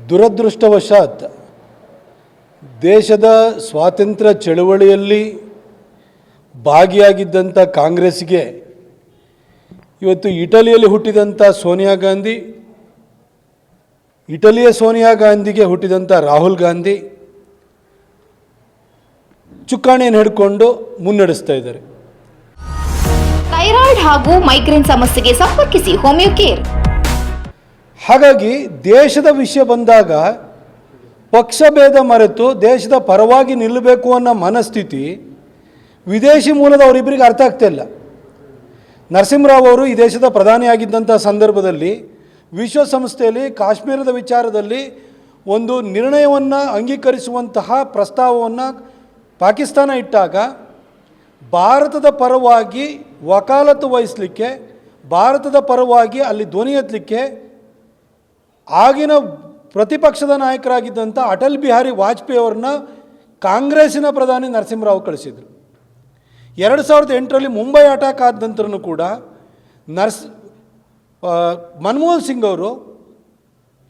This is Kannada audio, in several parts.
ದುರದೃಷ್ಟವಶಾತ್ ದೇಶದ ಸ್ವಾತಂತ್ರ್ಯ ಚಳವಳಿಯಲ್ಲಿ ಭಾಗಿಯಾಗಿದ್ದಂಥ ಕಾಂಗ್ರೆಸ್ಗೆ ಇವತ್ತು ಇಟಲಿಯಲ್ಲಿ ಹುಟ್ಟಿದಂಥ ಸೋನಿಯಾ ಗಾಂಧಿ, ಇಟಲಿಯ ಸೋನಿಯಾ ಗಾಂಧಿಗೆ ಹುಟ್ಟಿದಂಥ ರಾಹುಲ್ ಗಾಂಧಿ ಚುಕ್ಕಾಣಿಯನ್ನು ಹಿಡ್ಕೊಂಡು ಮುನ್ನಡೆಸ್ತಾ ಇದ್ದಾರೆ. ಥೈರಾಯ್ಡ್ ಹಾಗೂ ಮೈಗ್ರೇನ್ ಸಮಸ್ಯೆಗೆ ಸಂಪರ್ಕಿಸಿ ಹೋಮಿಯೋ ಕೇರ್. ಹಾಗಾಗಿ ದೇಶದ ವಿಷಯ ಬಂದಾಗ ಪಕ್ಷಭೇದ ಮರೆತು ದೇಶದ ಪರವಾಗಿ ನಿಲ್ಲಬೇಕು ಅನ್ನೋ ಮನಸ್ಥಿತಿ ವಿದೇಶಿ ಮೂಲದವರಿಬ್ಬರಿಗೆ ಅರ್ಥ ಆಗ್ತಾ ಇಲ್ಲ. ನರಸಿಂಹರಾವ್ ಅವರು ಈ ದೇಶದ ಪ್ರಧಾನಿಯಾಗಿದ್ದಂಥ ಸಂದರ್ಭದಲ್ಲಿ ವಿಶ್ವಸಂಸ್ಥೆಯಲ್ಲಿ ಕಾಶ್ಮೀರದ ವಿಚಾರದಲ್ಲಿ ಒಂದು ನಿರ್ಣಯವನ್ನು ಅಂಗೀಕರಿಸುವಂತಹ ಪ್ರಸ್ತಾವವನ್ನು ಪಾಕಿಸ್ತಾನ ಇಟ್ಟಾಗ ಭಾರತದ ಪರವಾಗಿ ವಕಾಲತ್ತು ವಹಿಸಲಿಕ್ಕೆ, ಭಾರತದ ಪರವಾಗಿ ಅಲ್ಲಿ ಧ್ವನಿ ಎತ್ತಲಿಕ್ಕೆ ಆಗಿನ ಪ್ರತಿಪಕ್ಷದ ನಾಯಕರಾಗಿದ್ದಂಥ ಅಟಲ್ ಬಿಹಾರಿ ವಾಜಪೇಯಿ ಅವ್ರನ್ನ ಕಾಂಗ್ರೆಸ್ಸಿನ ಪ್ರಧಾನಿ ನರಸಿಂಹರಾವ್ ಕಳಿಸಿದರು. 2008ರಲ್ಲಿ ಮುಂಬೈ ಅಟ್ಯಾಕ್ ಆದ ನಂತರನೂ ಕೂಡ ಮನಮೋಹನ್ ಸಿಂಗ್ ಅವರು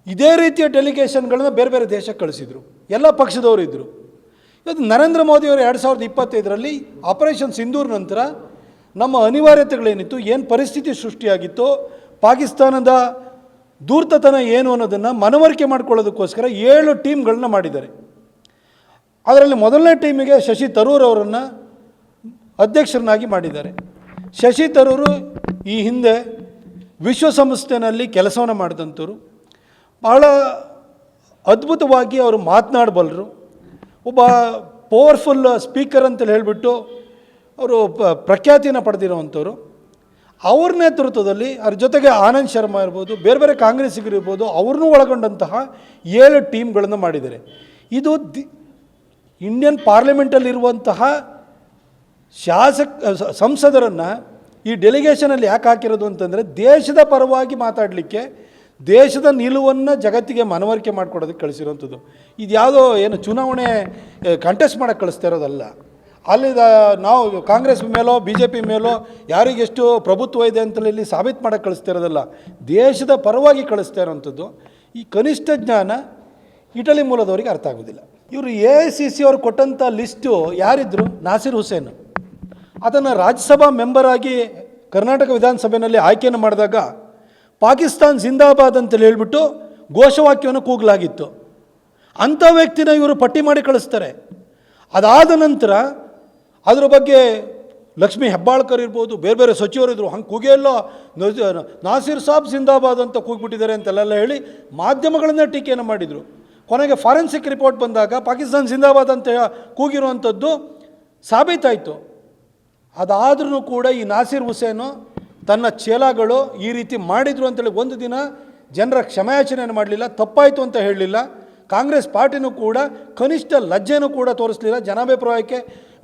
ಇದೇ ರೀತಿಯ ಡೆಲಿಗೇಷನ್ಗಳನ್ನ ಬೇರೆ ಬೇರೆ ದೇಶಕ್ಕೆ ಕಳಿಸಿದರು. ಎಲ್ಲ ಪಕ್ಷದವರು ಇದ್ದರು. ಇವತ್ತು ನರೇಂದ್ರ ಮೋದಿಯವರು 2025ರಲ್ಲಿ ಆಪರೇಷನ್ ಸಿಂಧೂರ್ ನಂತರ ನಮ್ಮ ಅನಿವಾರ್ಯತೆಗಳೇನಿತ್ತು, ಏನು ಪರಿಸ್ಥಿತಿ ಸೃಷ್ಟಿಯಾಗಿತ್ತು, ಪಾಕಿಸ್ತಾನದ ಧೂರ್ತತನ ಏನು ಅನ್ನೋದನ್ನು ಮನವರಿಕೆ ಮಾಡಿಕೊಳ್ಳೋದಕ್ಕೋಸ್ಕರ 7 ಟೀಮ್ಗಳನ್ನ ಮಾಡಿದ್ದಾರೆ. ಅದರಲ್ಲಿ ಮೊದಲನೇ ಟೀಮಿಗೆ ಶಶಿ ತರೂರ್ ಅವರನ್ನು ಅಧ್ಯಕ್ಷರನ್ನಾಗಿ ಮಾಡಿದ್ದಾರೆ. ಶಶಿ ತರೂರು ಈ ಹಿಂದೆ ವಿಶ್ವಸಂಸ್ಥೆಯಲ್ಲಿ ಕೆಲಸವನ್ನು ಮಾಡಿದಂಥವ್ರು, ಬಹಳ ಅದ್ಭುತವಾಗಿ ಅವರು ಮಾತನಾಡಬಲ್ಲರು, ಒಬ್ಬ ಪವರ್ಫುಲ್ ಸ್ಪೀಕರ್ ಅಂತೇಳಿ ಹೇಳಿಬಿಟ್ಟು ಅವರು ಪ್ರಖ್ಯಾತಿಯನ್ನು ಪಡೆದಿರುವಂಥವ್ರು. ಅವ್ರ ನೇತೃತ್ವದಲ್ಲಿ ಅದ್ರ ಜೊತೆಗೆ ಆನಂದ್ ಶರ್ಮಾ ಇರ್ಬೋದು, ಬೇರೆ ಬೇರೆ ಕಾಂಗ್ರೆಸ್ಸಿಗರಿರ್ಬೋದು, ಅವ್ರನ್ನೂ ಒಳಗೊಂಡಂತಹ 7 ಟೀಮ್ಗಳನ್ನು ಮಾಡಿದ್ದಾರೆ. ಇದು ಇಂಡಿಯನ್ ಪಾರ್ಲಿಮೆಂಟಲ್ಲಿರುವಂತಹ ಸಂಸದರನ್ನು ಈ ಡೆಲಿಗೇಷನಲ್ಲಿ ಯಾಕೆ ಹಾಕಿರೋದು ಅಂತಂದರೆ ದೇಶದ ಪರವಾಗಿ ಮಾತಾಡಲಿಕ್ಕೆ, ದೇಶದ ನಿಲುವನ್ನು ಜಗತ್ತಿಗೆ ಮನವರಿಕೆ ಮಾಡಿಕೊಡೋದಕ್ಕೆ ಕಳಿಸಿರೋವಂಥದ್ದು. ಇದು ಯಾವುದೋ ಏನು ಚುನಾವಣೆ ಕಂಟೆಸ್ಟ್ ಮಾಡೋಕ್ಕೆ ಕಳಿಸ್ತಾ ಇರೋದಲ್ಲ. ಅಲ್ಲಿ ನಾವು ಕಾಂಗ್ರೆಸ್ ಮೇಲೋ ಬಿ ಜೆ ಪಿ ಮೇಲೋ ಯಾರಿಗೆಷ್ಟು ಪ್ರಭುತ್ವ ಇದೆ ಅಂತೇಳಿ ಇಲ್ಲಿ ಸಾಬೀತು ಮಾಡೋಕ್ಕೆ ಕಳಿಸ್ತಾ ಇರೋದಲ್ಲ, ದೇಶದ ಪರವಾಗಿ ಕಳಿಸ್ತಾ ಇರೋವಂಥದ್ದು. ಈ ಕನಿಷ್ಠ ಜ್ಞಾನ ಇಟಲಿ ಮೂಲದವರಿಗೆ ಅರ್ಥ ಆಗೋದಿಲ್ಲ. ಇವರು AICC ಅವರು ಕೊಟ್ಟಂಥ ಲಿಸ್ಟು ಯಾರಿದ್ರು? ನಾಸಿರ್ ಹುಸೇನ್. ಅದನ್ನು ರಾಜ್ಯಸಭಾ ಮೆಂಬರ್ ಆಗಿ ಕರ್ನಾಟಕ ವಿಧಾನಸಭೆಯಲ್ಲಿ ಆಯ್ಕೆಯನ್ನು ಮಾಡಿದಾಗ ಪಾಕಿಸ್ತಾನ್ ಜಿಂದಾಬಾದ್ ಅಂತೇಳಿ ಹೇಳ್ಬಿಟ್ಟು ಘೋಷವಾಕ್ಯವನ್ನು ಕೂಗಲಾಗಿತ್ತು. ಅಂಥ ವ್ಯಕ್ತಿನ ಇವರು ಪಟ್ಟಿ ಮಾಡಿ ಕಳಿಸ್ತಾರೆ. ಅದಾದ ನಂತರ ಅದರ ಬಗ್ಗೆ ಲಕ್ಷ್ಮೀ ಹೆಬ್ಬಾಳ್ಕರ್ ಇರ್ಬೋದು, ಬೇರೆ ಬೇರೆ ಸಚಿವರಿದ್ದರು, ಹಂಗೆ ಕೂಗೆಲ್ಲೋ ನಾಸಿರ್ ಸಾಬ್ ಜಿಂದಾಬಾದ್ ಅಂತ ಕೂಗ್ಬಿಟ್ಟಿದ್ದಾರೆ ಅಂತೆಲ್ಲ ಹೇಳಿ ಮಾಧ್ಯಮಗಳನ್ನೇ ಟೀಕೆಯನ್ನು ಮಾಡಿದರು. ಕೊನೆಗೆ ಫಾರೆನ್ಸಿಕ್ ರಿಪೋರ್ಟ್ ಬಂದಾಗ ಪಾಕಿಸ್ತಾನ್ ಜಿಂದಾಬಾದ್ ಅಂತ ಕೂಗಿರುವಂಥದ್ದು ಸಾಬೀತಾಯಿತು. ಅದಾದ್ರೂ ಕೂಡ ಈ ನಾಸಿರ್ ಹುಸೇನು ತನ್ನ ಚೇಲಾಗಳು ಈ ರೀತಿ ಮಾಡಿದರು ಅಂತೇಳಿ ಒಂದು ದಿನ ಜನರ ಕ್ಷಮೆಯಾಚನೆಯನ್ನು ಮಾಡಲಿಲ್ಲ, ತಪ್ಪಾಯಿತು ಅಂತ ಹೇಳಲಿಲ್ಲ. ಕಾಂಗ್ರೆಸ್ ಪಾರ್ಟಿನೂ ಕೂಡ ಕನಿಷ್ಠ ಲಜ್ಜೆನೂ ಕೂಡ ತೋರಿಸಲಿಲ್ಲ, ಜನಾಭಿಪ್ರಾಯಕ್ಕೆ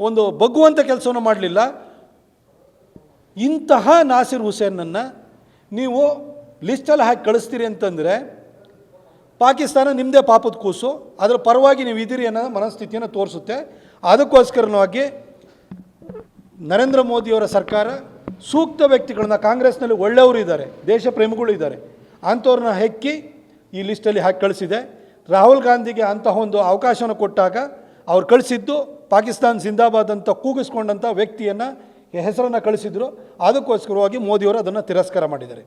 ಒಂದು ಬಗ್ಗುವಂಥ ಕೆಲಸವನ್ನು ಮಾಡಲಿಲ್ಲ. ಇಂತಹ ನಾಸಿರ್ ಹುಸೇನನ್ನು ನೀವು ಲಿಸ್ಟಲ್ಲಿ ಹಾಕಿ ಕಳಿಸ್ತೀರಿ ಅಂತಂದರೆ ಪಾಕಿಸ್ತಾನ ನಿಮ್ಮದೇ ಪಾಪದ ಕೂಸು, ಅದರ ಪರವಾಗಿ ನೀವು ಇದ್ದೀರಿ ಅನ್ನೋ ಮನಸ್ಥಿತಿಯನ್ನು ತೋರಿಸುತ್ತೆ. ಅದಕ್ಕೋಸ್ಕರವಾಗಿ ನರೇಂದ್ರ ಮೋದಿಯವರ ಸರ್ಕಾರ ಸೂಕ್ತ ವ್ಯಕ್ತಿಗಳನ್ನ, ಕಾಂಗ್ರೆಸ್ನಲ್ಲಿ ಒಳ್ಳೆಯವರು ಇದ್ದಾರೆ, ದೇಶ ಪ್ರೇಮಿಗಳು ಇದ್ದಾರೆ, ಅಂಥವ್ರನ್ನ ಹೆಕ್ಕಿ ಈ ಲಿಸ್ಟಲ್ಲಿ ಹಾಕಿ ಕಳಿಸಿದೆ. ರಾಹುಲ್ ಗಾಂಧಿಗೆ ಅಂತಹ ಒಂದು ಅವಕಾಶವನ್ನು ಕೊಟ್ಟಾಗ ಅವ್ರು ಕಳಿಸಿದ್ದು ಪಾಕಿಸ್ತಾನ್ ಜಿಂದಾಬಾದ್ ಅಂತ ಕೂಗಿಸ್ಕೊಂಡಂಥ ವ್ಯಕ್ತಿಯನ್ನು ಹೆಸರನ್ನು ಕಳಿಸಿದರು. ಅದಕ್ಕೋಸ್ಕರವಾಗಿ ಮೋದಿಯವರು ಅದನ್ನು ತಿರಸ್ಕಾರ ಮಾಡಿದ್ದಾರೆ.